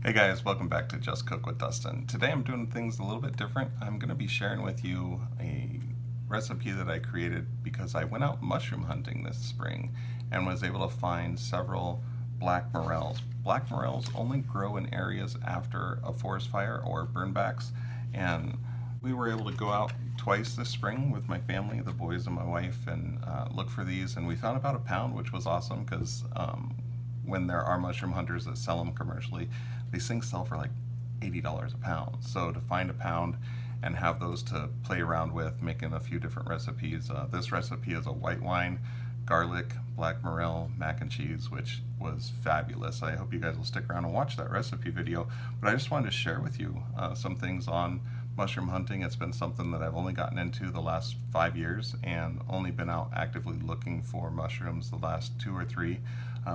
Hey guys, welcome back to Just Cook with Dustin. Today I'm doing things a little bit different. I'm going to be sharing with you a recipe that I created because I went out mushroom hunting this spring and was able to find several black morels. Black morels only grow in areas after a forest fire or burnbacks, and we were able to go out twice this spring with my family, the boys and my wife, and look for these, and we found about a pound, which was awesome because when there are mushroom hunters that sell them commercially, these things sell for like $80 a pound. So to find a pound and have those to play around with, making a few different recipes. This recipe is a white wine, garlic, black morel, mac and cheese, which was fabulous. I hope you guys will stick around and watch that recipe video. But I just wanted to share with you some things on mushroom hunting. It's been something that I've only gotten into the last 5 years and only been out actively looking for mushrooms the last 2 or 3.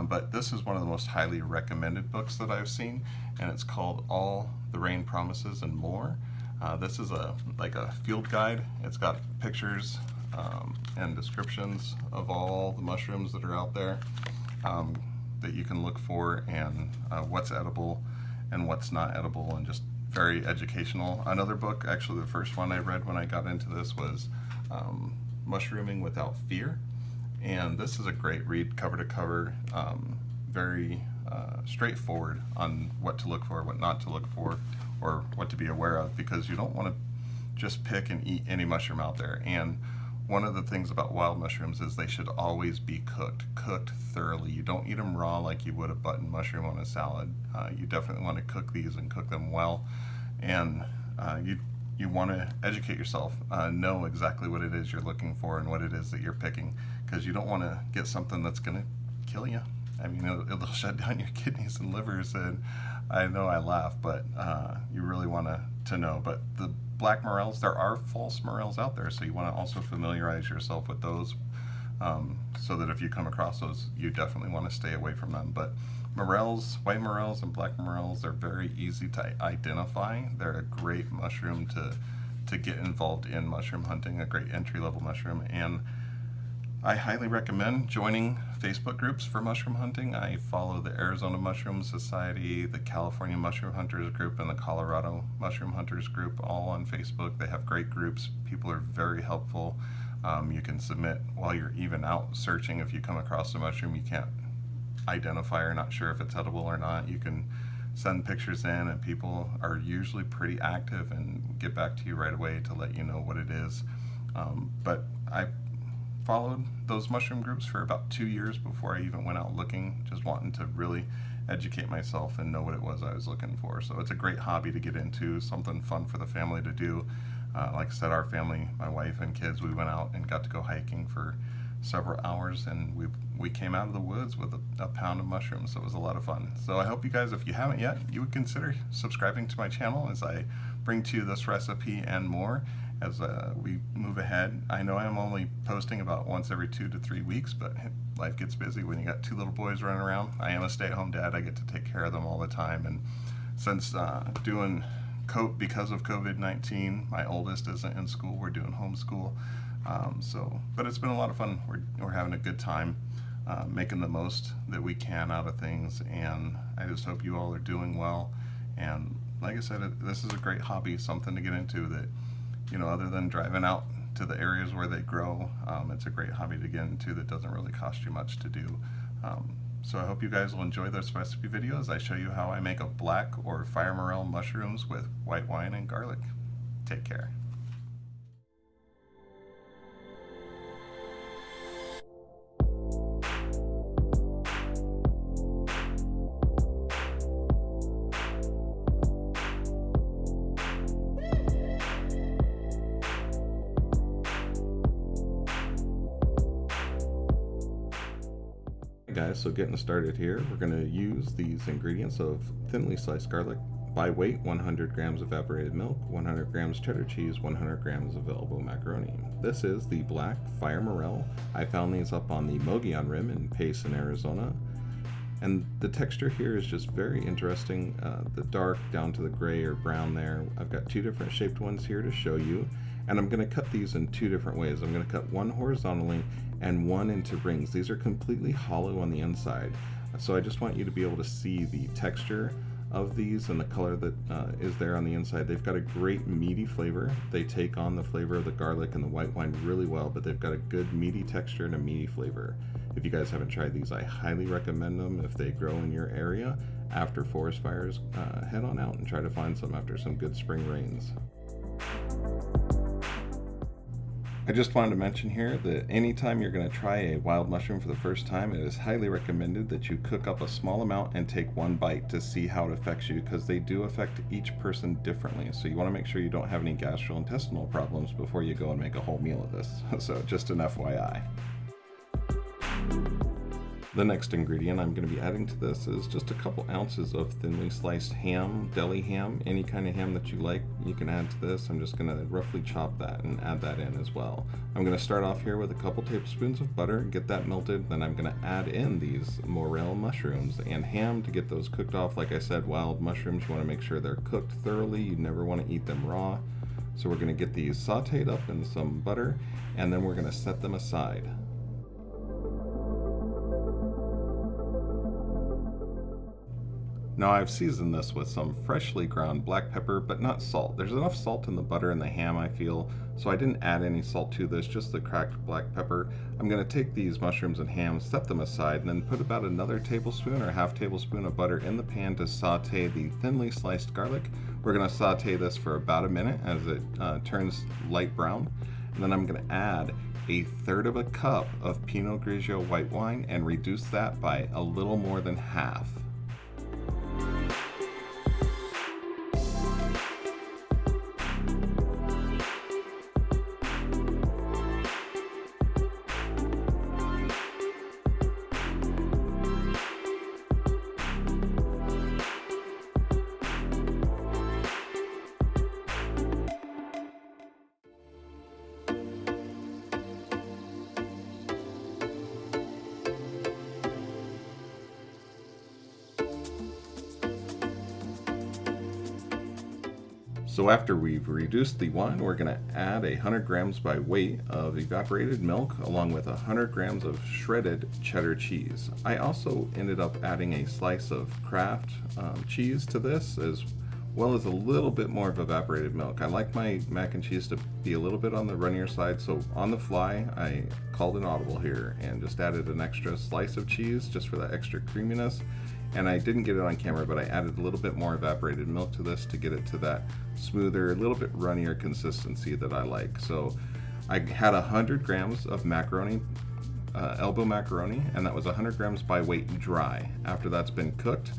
But this is one of the most highly recommended books that I've seen, and it's called All the Rain Promises and More. This is like a field guide. It's got pictures and descriptions of all the mushrooms that are out there that you can look for, and what's edible and what's not edible, and just very educational. Another book, actually the first one I read when I got into this, was Mushrooming Without Fear. And this is a great read, cover to cover, very straightforward on what to look for, what not to look for, or what to be aware of, because you don't want to just pick and eat any mushroom out there. And one of the things about wild mushrooms is they should always be cooked thoroughly. You don't eat them raw like you would a button mushroom on a salad. You definitely want to cook these and cook them well. And you want to educate yourself, know exactly what it is you're looking for and what it is that you're picking, because you don't want to get something that's going to kill you. I mean, it'll shut down your kidneys and livers, and I know I laugh, but you really want to know. But the black morels, there are false morels out there, so you want to also familiarize yourself with those, so that if you come across those, you definitely want to stay away from them. But morels, white morels and black morels, they're very easy to identify. They're a great mushroom to get involved in mushroom hunting, a great entry-level mushroom, and I highly recommend joining Facebook groups for mushroom hunting. I follow the Arizona Mushroom Society, the California Mushroom Hunters group, and the Colorado Mushroom Hunters group, all on Facebook. They have great groups. People are very helpful. You can submit while you're even out searching. If you come across a mushroom you can't identify or not sure if it's edible or not, you can send pictures in, and people are usually pretty active and get back to you right away to let you know what it is. But I followed those mushroom groups for about 2 years before I even went out looking, just wanting to really educate myself and know what it was I was looking for. So it's a great hobby to get into, something fun for the family to do. Like I said, our family, my wife and kids, we went out and got to go hiking for several hours, and we came out of the woods with a pound of mushrooms, so it was a lot of fun. So I hope you guys, if you haven't yet, you would consider subscribing to my channel as I bring to you this recipe and more as we move ahead. I know I'm only posting about once every 2 to 3 weeks, but life gets busy when you got 2 little boys running around. I am a stay-at-home dad. I get to take care of them all the time, and since because of COVID-19, my oldest isn't in school. We're doing homeschool. But it's been a lot of fun. We're having a good time, making the most that we can out of things, and I just hope you all are doing well. And like I said, this is a great hobby, something to get into that, other than driving out to the areas where they grow, it's a great hobby to get into that doesn't really cost you much to do. So I hope you guys will enjoy this recipe video as I show you how I make a black or fire morel mushrooms with white wine and garlic. Take care. Guys, so getting started here, we're going to use these ingredients of thinly sliced garlic, by weight 100 grams evaporated milk, 100 grams cheddar cheese, 100 grams available macaroni. This is the black fire morel. I found these up on the Mogollon Rim in Payson, Arizona. And the texture here is just very interesting, the dark down to the gray or brown there. I've got 2 different shaped ones here to show you, and I'm going to cut these in 2 different ways. I'm going to cut one horizontally and one into rings. These are completely hollow on the inside, so I just want you to be able to see the texture of these and the color that is there on the inside. They've got a great meaty flavor. They take on the flavor of the garlic and the white wine really well, but they've got a good meaty texture and a meaty flavor. If you guys haven't tried these, I highly recommend them. If they grow in your area after forest fires, head on out and try to find some after some good spring rains. I just wanted to mention here that anytime you're going to try a wild mushroom for the first time, it is highly recommended that you cook up a small amount and take one bite to see how it affects you, because they do affect each person differently. So you want to make sure you don't have any gastrointestinal problems before you go and make a whole meal of this. So just an FYI. The next ingredient I'm going to be adding to this is just a couple ounces of thinly sliced ham, deli ham, any kind of ham that you like, you can add to this. I'm just going to roughly chop that and add that in as well. I'm going to start off here with a couple tablespoons of butter, get that melted, then I'm going to add in these morel mushrooms and ham to get those cooked off. Like I said, wild mushrooms, you want to make sure they're cooked thoroughly. You never want to eat them raw. So we're going to get these sauteed up in some butter, and then we're going to set them aside. Now I've seasoned this with some freshly ground black pepper, but not salt. There's enough salt in the butter and the ham, I feel, so I didn't add any salt to this, just the cracked black pepper. I'm going to take these mushrooms and ham, set them aside, and then put about another tablespoon or half tablespoon of butter in the pan to saute the thinly sliced garlic. We're going to saute this for about a minute as it turns light brown, and then I'm going to add a third of a cup of Pinot Grigio white wine and reduce that by a little more than half. So after we've reduced the wine, we're going to add 100 grams by weight of evaporated milk along with 100 grams of shredded cheddar cheese. I also ended up adding a slice of Kraft cheese to this, as well as a little bit more of evaporated milk. I like my mac and cheese to be a little bit on the runnier side, so on the fly I called an audible here and just added an extra slice of cheese just for that extra creaminess. And I didn't get it on camera, but I added a little bit more evaporated milk to this to get it to that smoother, a little bit runnier consistency that I like. So I had 100 grams of macaroni, elbow macaroni, and that was 100 grams by weight dry. After that's been cooked,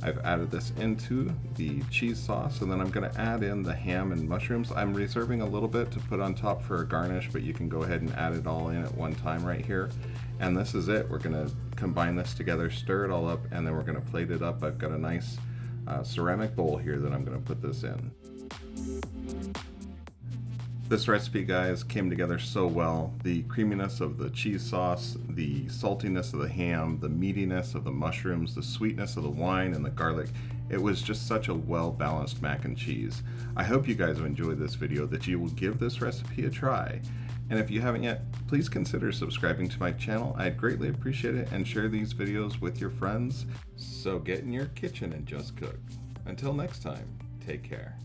I've added this into the cheese sauce, and then I'm going to add in the ham and mushrooms. I'm reserving a little bit to put on top for a garnish, but you can go ahead and add it all in at one time right here. And this is it. We're going to combine this together, stir it all up, and then we're going to plate it up. I've got a nice ceramic bowl here that I'm going to put this in. This recipe, guys, came together so well. The creaminess of the cheese sauce, the saltiness of the ham, the meatiness of the mushrooms, the sweetness of the wine and the garlic. It was just such a well-balanced mac and cheese. I hope you guys have enjoyed this video, that you will give this recipe a try. And if you haven't yet, please consider subscribing to my channel. I'd greatly appreciate it, and share these videos with your friends. So get in your kitchen and just cook. Until next time, take care.